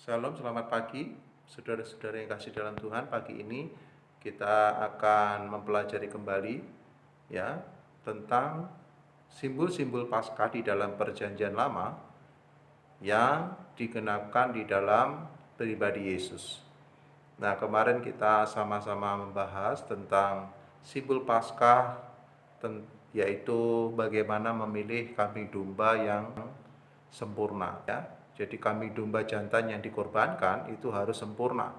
Shalom, selamat pagi, saudara-saudara yang kasih dalam Tuhan. Pagi ini kita akan mempelajari kembali ya tentang simbol-simbol Paskah di dalam Perjanjian Lama yang digenapkan di dalam pribadi Yesus. Nah, kemarin kita sama-sama membahas tentang simbol Paskah, yaitu bagaimana memilih kambing domba yang sempurna ya. Jadi kambing domba jantan yang dikorbankan itu harus sempurna.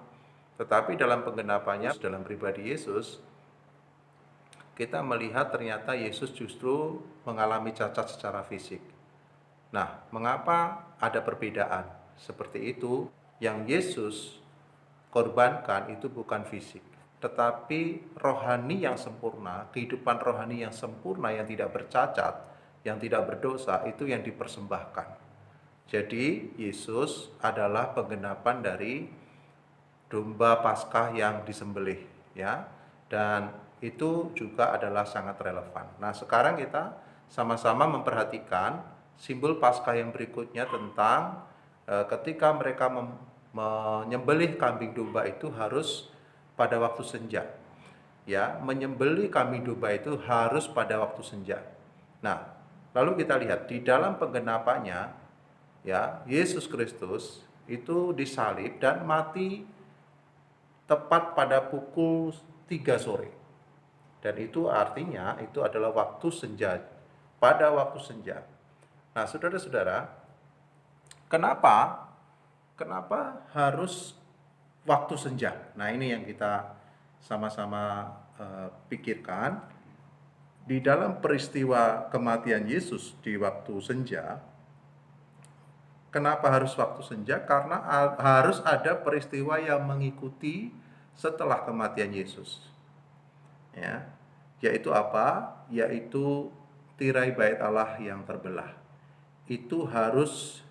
Tetapi dalam penggenapannya dalam pribadi Yesus, kita melihat ternyata Yesus justru mengalami cacat secara fisik. Nah, mengapa ada perbedaan seperti itu? Yang Yesus korbankan itu bukan fisik, tetapi rohani yang sempurna, kehidupan rohani yang sempurna, yang tidak bercacat, yang tidak berdosa, itu yang dipersembahkan. Jadi Yesus adalah penggenapan dari domba Paskah yang disembelih ya. Dan itu juga adalah sangat relevan. Nah, sekarang kita sama-sama memperhatikan simbol Paskah yang berikutnya tentang ketika mereka menyembelih kambing domba itu harus pada waktu senja. Ya, menyembelih kambing domba itu harus pada waktu senja. Nah, lalu kita lihat di dalam penggenapannya ya, Yesus Kristus itu disalib dan mati tepat pada pukul 3 sore. Dan itu artinya itu adalah waktu senja, pada waktu senja. Nah, saudara-saudara, kenapa harus waktu senja? Nah, ini yang kita sama-sama pikirkan. Di dalam peristiwa kematian Yesus di waktu senja, kenapa harus waktu senja? Karena harus ada peristiwa yang mengikuti setelah kematian Yesus. Ya, yaitu apa? Yaitu tirai bait Allah yang terbelah. Itu harus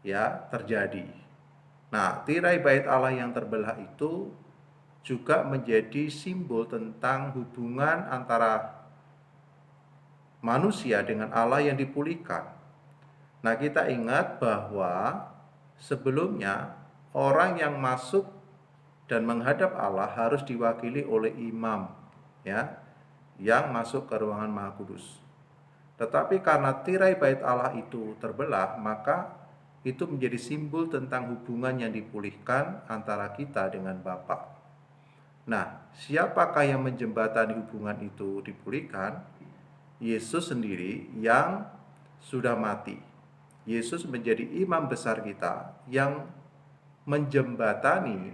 ya terjadi. Nah, tirai bait Allah yang terbelah itu juga menjadi simbol tentang hubungan antara manusia dengan Allah yang dipulihkan. Nah, kita ingat bahwa sebelumnya orang yang masuk dan menghadap Allah harus diwakili oleh imam ya, yang masuk ke ruangan Maha Kudus. Tetapi karena tirai bait Allah itu terbelah, maka itu menjadi simbol tentang hubungan yang dipulihkan antara kita dengan Bapa. Nah, siapakah yang menjembatani hubungan itu dipulihkan? Yesus sendiri yang sudah mati. Yesus menjadi imam besar kita yang menjembatani,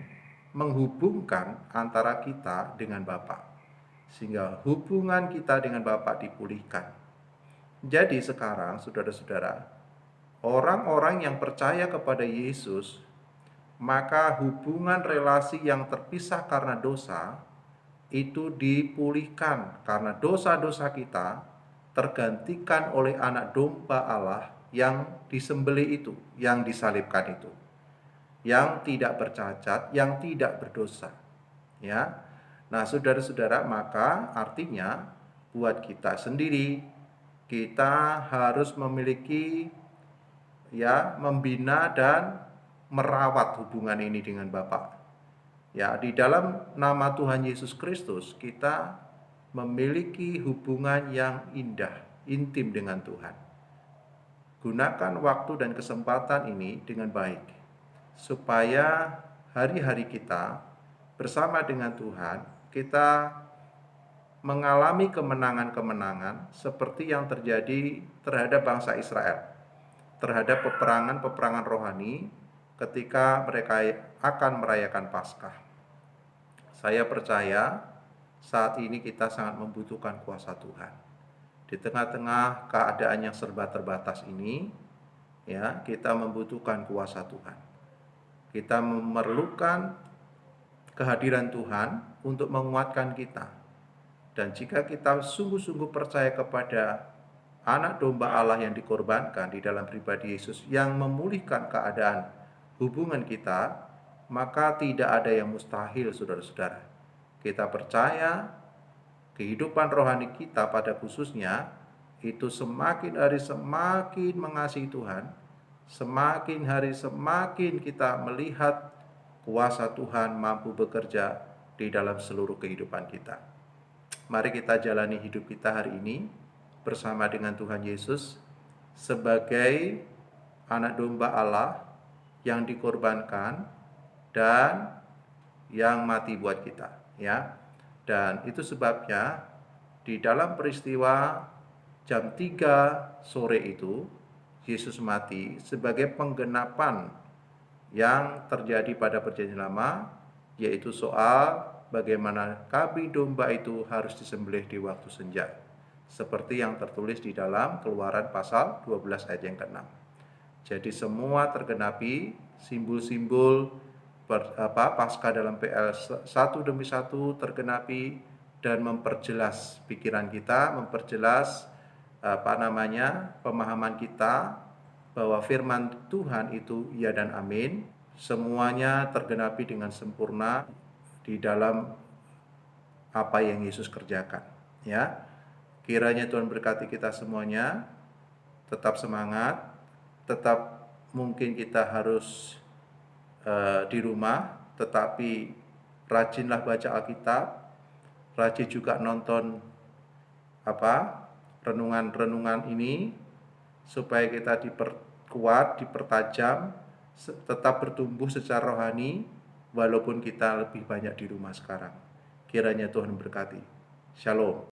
menghubungkan antara kita dengan Bapa, sehingga hubungan kita dengan Bapa dipulihkan. Jadi sekarang saudara-saudara, orang-orang yang percaya kepada Yesus, maka hubungan relasi yang terpisah karena dosa itu dipulihkan karena dosa-dosa kita tergantikan oleh anak domba Allah yang disembelih itu, yang disalibkan itu, yang tidak bercacat, yang tidak berdosa. Ya. Nah, saudara-saudara, maka artinya buat kita sendiri kita harus memiliki ya, membina dan merawat hubungan ini dengan Bapa. Ya, di dalam nama Tuhan Yesus Kristus kita memiliki hubungan yang indah, intim dengan Tuhan. Gunakan waktu dan kesempatan ini dengan baik, supaya hari-hari kita bersama dengan Tuhan, kita mengalami kemenangan-kemenangan seperti yang terjadi terhadap bangsa Israel, terhadap peperangan-peperangan rohani ketika mereka akan merayakan Paskah. Saya percaya saat ini kita sangat membutuhkan kuasa Tuhan. Di tengah-tengah keadaan yang serba terbatas ini, ya, kita membutuhkan kuasa Tuhan. Kita memerlukan kehadiran Tuhan untuk menguatkan kita. Dan jika kita sungguh-sungguh percaya kepada anak domba Allah yang dikorbankan di dalam pribadi Yesus yang memulihkan keadaan hubungan kita, maka tidak ada yang mustahil, saudara-saudara. Kita percaya kehidupan rohani kita pada khususnya itu semakin hari semakin mengasihi Tuhan, semakin hari semakin kita melihat kuasa Tuhan mampu bekerja di dalam seluruh kehidupan kita. Mari kita jalani hidup kita hari ini bersama dengan Tuhan Yesus sebagai anak domba Allah yang dikorbankan dan yang mati buat kita, ya. Dan itu sebabnya di dalam peristiwa jam 3 sore itu Yesus mati sebagai penggenapan yang terjadi pada perjanjian lama, yaitu soal bagaimana kambing domba itu harus disembelih di waktu senja, seperti yang tertulis di dalam Keluaran pasal 12 ayat yang ke-6. Jadi semua tergenapi, simbol-simbol Paskah dalam PL satu demi satu tergenapi dan memperjelas pikiran kita, memperjelas pemahaman kita bahwa firman Tuhan itu ya dan amin, semuanya tergenapi dengan sempurna di dalam apa yang Yesus kerjakan, ya. Kiranya Tuhan berkati kita semuanya, tetap semangat, tetap mungkin kita harus di rumah, tetapi rajinlah baca Alkitab, rajin juga nonton renungan-renungan ini supaya kita diperkuat, dipertajam, tetap bertumbuh secara rohani walaupun kita lebih banyak di rumah sekarang. Kiranya Tuhan berkati. Shalom.